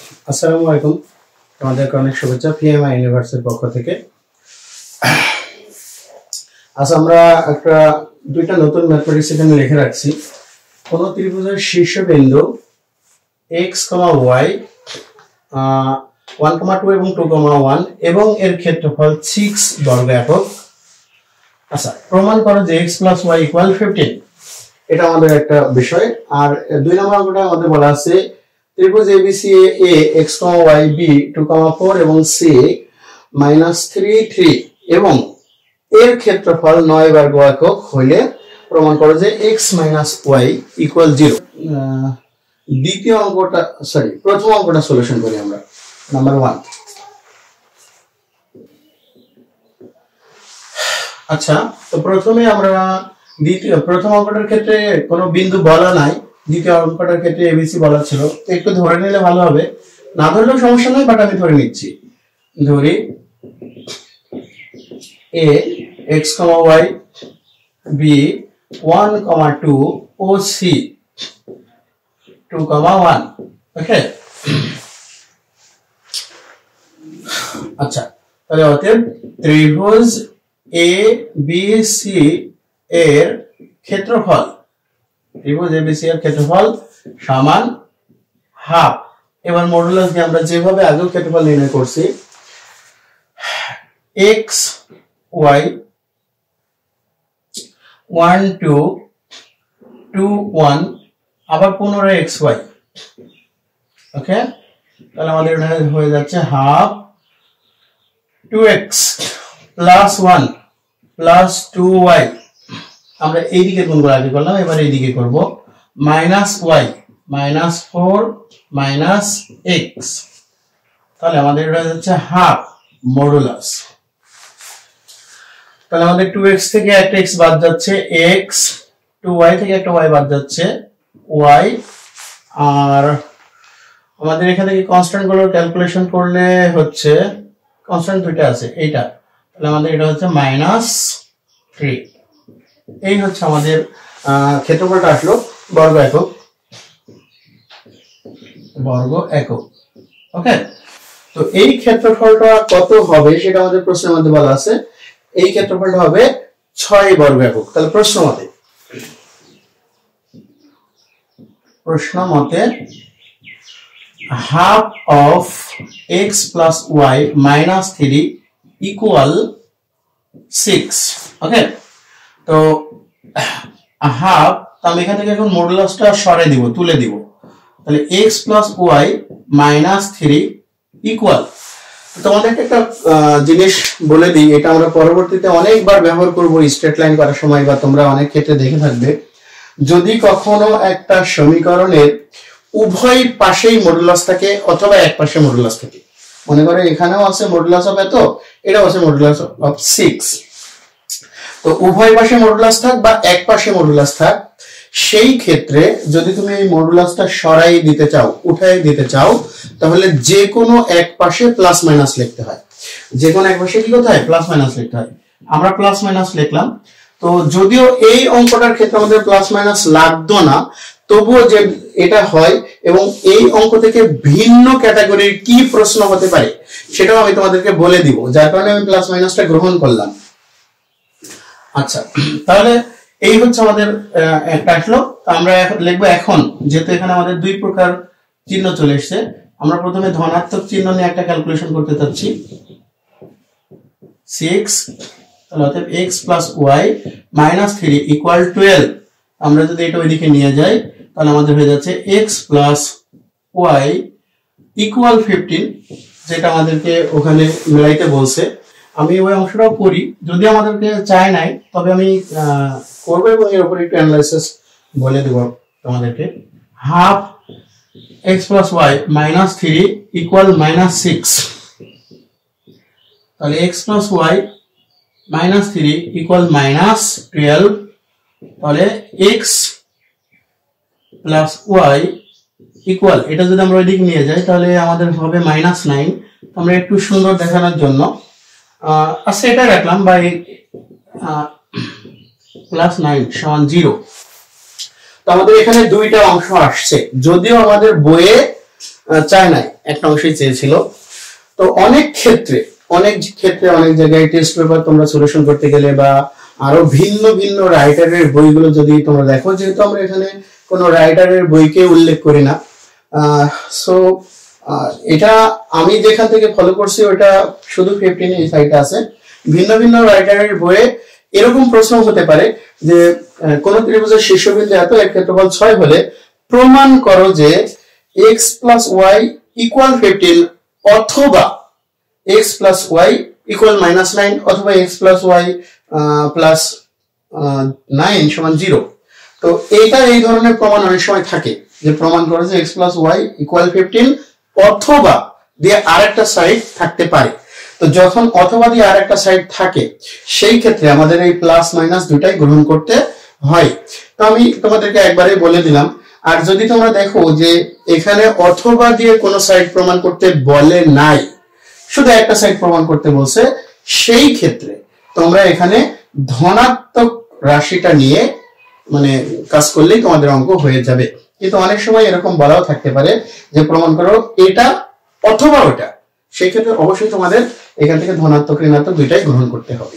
আসসালামু আলাইকুম, তোমাদেরকে অনেক শুভেচ্ছা পিএমআই ইউনিভার্সিটির পক্ষ থেকে। আজ আমরা একটা দুইটা নতুন ম্যাথমেটিক্স এখানে লিখে রাখছি। কোন ত্রিভুজের শীর্ষবিন্দু x, y 1, 2 এবং 2, 1 এবং এর ক্ষেত্রফল 6 বর্গ একক। আচ্ছা, প্রমাণ করো যে x + y = 15। এটা আমাদের একটা বিষয়। আর 2 নম্বর অঙ্কটা আমাদের বলা আছে ত্রিভুজ ABC A x, y B 2, 4 এবং C -3, 3 এবং এর ক্ষেত্রফল 9 বর্গ একক হইলে প্রমাণ করো যে x - y = 0। দ্বিতীয় অঙ্কটা প্রথম অঙ্কটা সলিউশন করি আমরা। নাম্বার 1। আচ্ছা, তো প্রথমে আমরা প্রথম অঙ্কটার ক্ষেত্রে কোনো বিন্দু বলা নাই, দ্বিতীয় অঙ্কটার ক্ষেত্রে ABC বলা ছিল। তো একটু ধরে নিলে ভালো হবে, না ধরলেও সমস্যা নাই, বাট আমি ধরে নিচ্ছি। ধরি A x, y B 1, 2 O C 2, 1। ওকে, আচ্ছা তাহলে অতএব ত্রিভুজ ABC এর ক্ষেত্রফল সমান হাফ। এবার মডুলাস দিয়ে আমরা যেভাবে আগেও ক্ষেত্রফল নির্ণয় করছি, x y 1, 2, 2, 1 আবার পুনরায় x y। ওকে, তাহলে আমাদের এটা হয়ে যাচ্ছে হাফ 2x + 1 + 2y। আমরা এইদিকে গুণ করে আগে করলাম, এবার এইদিকে করব -y -4 - x। তাহলে আমাদের এটা হচ্ছে হাফ মডুলাস। তাহলে আমাদের 2x থেকে একটা x বাদ যাচ্ছে x, 2y থেকে একটা y বাদ যাচ্ছে y। আর আমাদের এখান থেকে কনস্ট্যান্ট গুলো ক্যালকুলেশন করলে হচ্ছে কনস্ট্যান্ট দুইটা আছে এইটা, তাহলে আমাদের এটা হচ্ছে -3। এই হচ্ছে আমাদের ক্ষেত্রফলটা আসলো বর্গ একক। ওকে, তো এই ক্ষেত্রফলটা কত হবে সেটা আমাদের প্রশ্নের মধ্যে বলা আছে। এই ক্ষেত্রফলটা হবে 6 বর্গ একক। তাহলে প্রশ্ন মতে half of x + y - 3 = 6। ওকে, তো হাফ, আমি এখান থেকে এখন মডুলাসটা সরে দিব, তুলে দিব। তাহলে x + y - 3 ইকুয়াল। তোমাদেরকে একটা জিনিস বলে দিই, এটা আমরা পরবর্তীতে অনেকবার ব্যবহার করব স্ট্রেট লাইন করার সময়, বা তোমরা অনেক ক্ষেত্রে দেখে থাকবে। যদি কখনো একটা সমীকরণের উভয় পাশেই মডুলাস থাকে অথবা এক পাশে মডুলাস থাকে, মনে করো এখানেও আছে মডুলাস অফ এত, এটাও আছে মডুলাস অফ 6, তো উভয় পাশে মডুলাস থাক বা এক পাশে মডুলাস থাক, সেই ক্ষেত্রে যদি তুমি এই মডুলাসটা সরাই দিতে চাও, উঠাই দিতে চাও, তাহলে যে কোনো এক পাশে প্লাস মাইনাস লিখতে হয়। যে কোনো এক পাশে কি কোথায় প্লাস মাইনাস লিখতে হয়। আমরা প্লাস মাইনাস লিখলাম। তো যদিও এই অঙ্কটার ক্ষেত্রে আমাদের প্লাস মাইনাস লাগতো না, তবুও যে এটা হয় এবং এই অঙ্ক থেকে ভিন্ন ক্যাটাগরির কি প্রশ্ন হতে পারে সেটাও আমি তোমাদেরকে বলে দিব, যার কারণে আমি প্লাস মাইনাসটা গ্রহণ করলাম। আচ্ছা, তাহলে এই হচ্ছে আমাদের একটা আসলো। আমরা লিখবো এখন, যেহেতু এখানে আমাদের দুই প্রকার চিহ্ন চলে এসেছে, আমরা প্রথমে ধনাত্মক চিহ্ন নিয়ে একটা ক্যালকুলেশন করতে চাচ্ছি। 6, তাহলে অতএব x + y - 3 = 12। আমরা যদি এটা ওইদিকে নিয়ে যাই, তাহলে আমাদের হয়ে যাচ্ছে x + y = 15, যেটা আমাদেরকে ওখানে মিলাইতে বলছে। আমি ওই অংশটাও করি, যদি আমাদেরকে চায় নাই, তবে আমি করবো এবং এর উপর একটু অ্যানালাইসিস বলে দেব তোমাদেরকে। Half x + y - 3 = -6। তাহলে x + y - 3 = -12। তাহলে x + y ইকুয়াল, এটা যদি আমরা ওইদিকে নিয়ে যাই তাহলে আমাদের হবে -9। আমরা একটু সুন্দর দেখানোর জন্য আচ্ছা এটা রাখলাম, বাই +9 = 0। তো আমাদের এখানে দুইটা অংশ আসছে, যদিও আমাদের বইয়ে চায় নাই, একটা অংশই চেয়েছিল। তো অনেক ক্ষেত্রে অনেক জায়গায় টেস্ট পেপার তোমরা সলিউশন করতে গেলে বা আরো ভিন্ন ভিন্ন রাইটারের বইগুলো যদি তোমরা দেখো, যেহেতু আমরা এখানে কোনো রাইটারের বইকে উল্লেখ করি না, সো এটা আমি যেখান থেকে ফলো করছি ওটা শুধু 15 এই সাইটে আছে। ভিন্ন ভিন্ন রাইটারের বইয়ে এরকম প্রশ্ন হতে পারে যে কোন ত্রিভুজের শীর্ষবিন্দু এত, এর ক্ষেত্রফল 6 হলে প্রমাণ করো যে x plus y equal 15 অথবা x plus y equal -9 অথবা x plus y plus 9 সমান 0। তো এইটা এই ধরনের প্রমাণ অনেক সময় থাকে যে প্রমাণ করে যে x plus y equal 15 অথবা দিয়ে আরেকটা সাইড থাকতে পারে। তো যখন অথবা দিয়ে আরেকটা সাইড থাকে সেই ক্ষেত্রে আমাদের এই প্লাস মাইনাস দুটাই গ্রহণ করতে হয়। তো আমি তোমাদেরকে একবারে বলে দিলাম। আর যদি তোমরা দেখো যে এখানে অথবা দিয়ে কোনো সাইড প্রমাণ করতে বলে নাই, শুধু একটা সাইড প্রমাণ করতে বলছে, সেই ক্ষেত্রে তোমরা এখানে ধনাত্মক রাশিটা নিয়ে মানে কাজ করলেই তোমাদের অঙ্ক হয়ে যাবে। কিন্তু অনেক সময় এরকম বলাও থাকতে পারে যে প্রমাণ করো এটা অথবা ওটা, সেই ক্ষেত্রে অবশ্যই তোমাদের এখান থেকে ধনাত্মক ঋণাত্মক দুইটাই গ্রহণ করতে হবে।